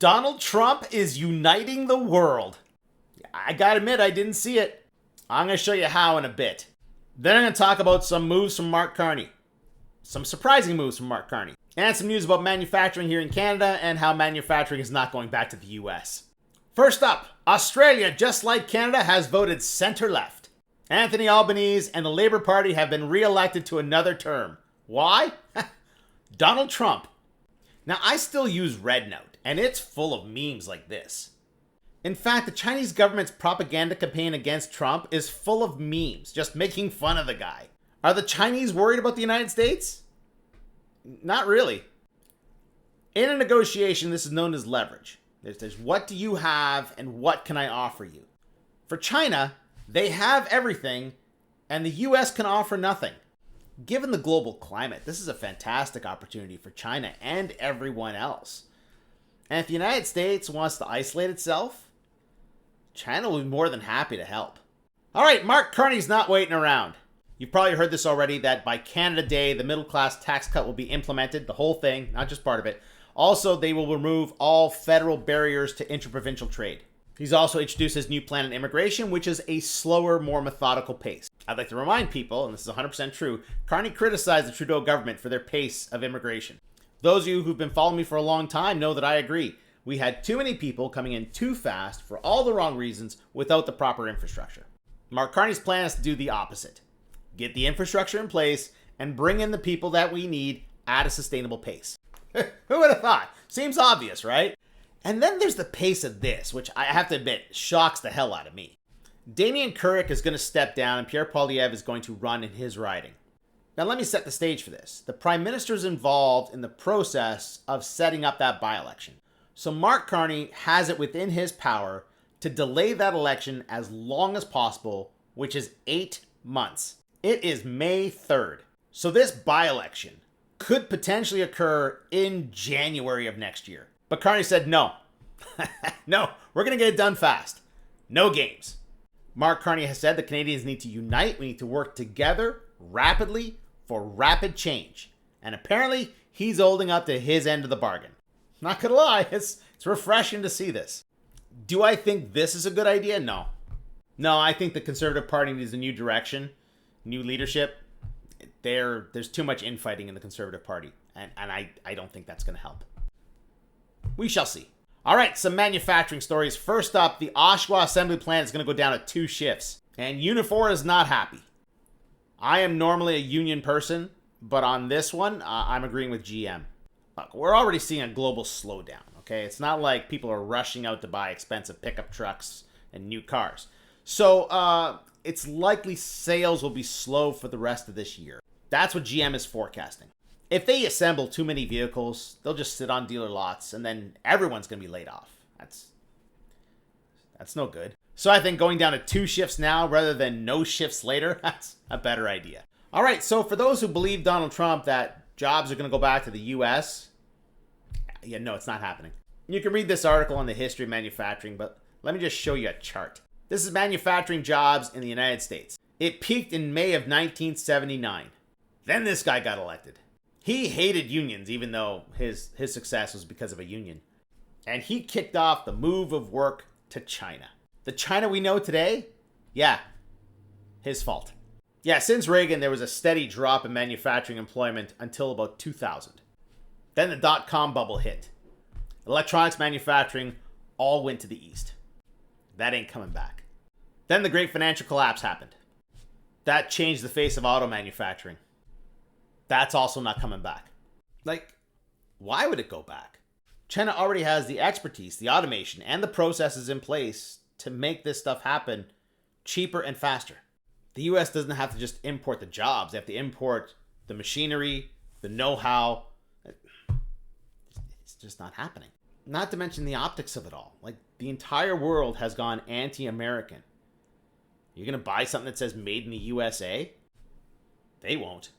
Donald Trump is uniting the world. I gotta admit, I didn't see it. I'm gonna show you how in a bit. Then I'm gonna talk about some moves from Mark Carney. Some surprising moves from Mark Carney. And some news about manufacturing here in Canada and how manufacturing is not going back to the US. First up, Australia, just like Canada, has voted center-left. Anthony Albanese and the Labour Party have been re-elected to another term. Why? Donald Trump. Now, I still use RedNote, and it's full of memes like this. In fact, the Chinese government's propaganda campaign against Trump is full of memes, just making fun of the guy. Are the Chinese worried about the United States? Not really. In a negotiation, this is known as leverage. There's what do you have and what can I offer you? For China, they have everything and the US can offer nothing. Given the global climate, this is a fantastic opportunity for China and everyone else. And if the United States wants to isolate itself, China will be more than happy to help. All right, Mark Carney's not waiting around. You've probably heard this already, that by Canada Day, the middle class tax cut will be implemented, the whole thing, not just part of it. Also, they will remove all federal barriers to interprovincial trade. He's also introduced his new plan on immigration, which is a slower, more methodical pace. I'd like to remind people, and this is 100% true, Carney criticized the Trudeau government for their pace of immigration. Those of you who've been following me for a long time know that I agree. We had too many people coming in too fast for all the wrong reasons without the proper infrastructure. Mark Carney's plan is to do the opposite. Get the infrastructure in place and bring in the people that we need at a sustainable pace. Who would have thought? Seems obvious, right? And then there's the pace of this, which I have to admit shocks the hell out of me. Damien Couric is going to step down and Pierre Poilievre is going to run in his riding. Now let me set the stage for this. The Prime Minister is involved in the process of setting up that by-election. So Mark Carney has it within his power to delay that election as long as possible, which is 8 months. It is May 3rd. So this by-election could potentially occur in January of next year. But Carney said no. No, we're going to get it done fast. No games. Mark Carney has said the Canadians need to unite. We need to work together rapidly for rapid change. And apparently, he's holding up to his end of the bargain. Not going to lie, it's refreshing to see this. Do I think this is a good idea? No. No, I think the Conservative Party needs a new direction, new leadership. There's too much infighting in the Conservative Party, and I don't think that's going to help. We shall see. All right, some manufacturing stories. First up, the Oshawa assembly plant is going to go down to 2 shifts, and Unifor is not happy. I am normally a union person, but on this one, I'm agreeing with GM. Look, we're already seeing a global slowdown, okay? It's not like people are rushing out to buy expensive pickup trucks and new cars. So it's likely sales will be slow for the rest of this year. That's what GM is forecasting. If they assemble too many vehicles, they'll just sit on dealer lots and then everyone's going to be laid off. That's no good. So I think going down to 2 shifts now rather than no shifts later, that's a better idea. All right, so for those who believe Donald Trump that jobs are going to go back to the U.S., yeah, no, it's not happening. You can read this article on the history of manufacturing, but let me just show you a chart. This is manufacturing jobs in the United States. It peaked in May of 1979. Then this guy got elected. He hated unions, even though his success was because of a union. And he kicked off the move of work to China. The China we know today? Yeah, his fault. Yeah, since Reagan, there was a steady drop in manufacturing employment until about 2000. Then the dot-com bubble hit. Electronics manufacturing all went to the east. That ain't coming back. Then the great financial collapse happened. That changed the face of auto manufacturing. That's also not coming back. Like, why would it go back? China already has the expertise, the automation, and the processes in place to make this stuff happen cheaper and faster. The US doesn't have to just import the jobs. They have to import the machinery, the know-how. It's just not happening. Not to mention the optics of it all. Like, the entire world has gone anti-American. You're going to buy something that says made in the USA? They won't.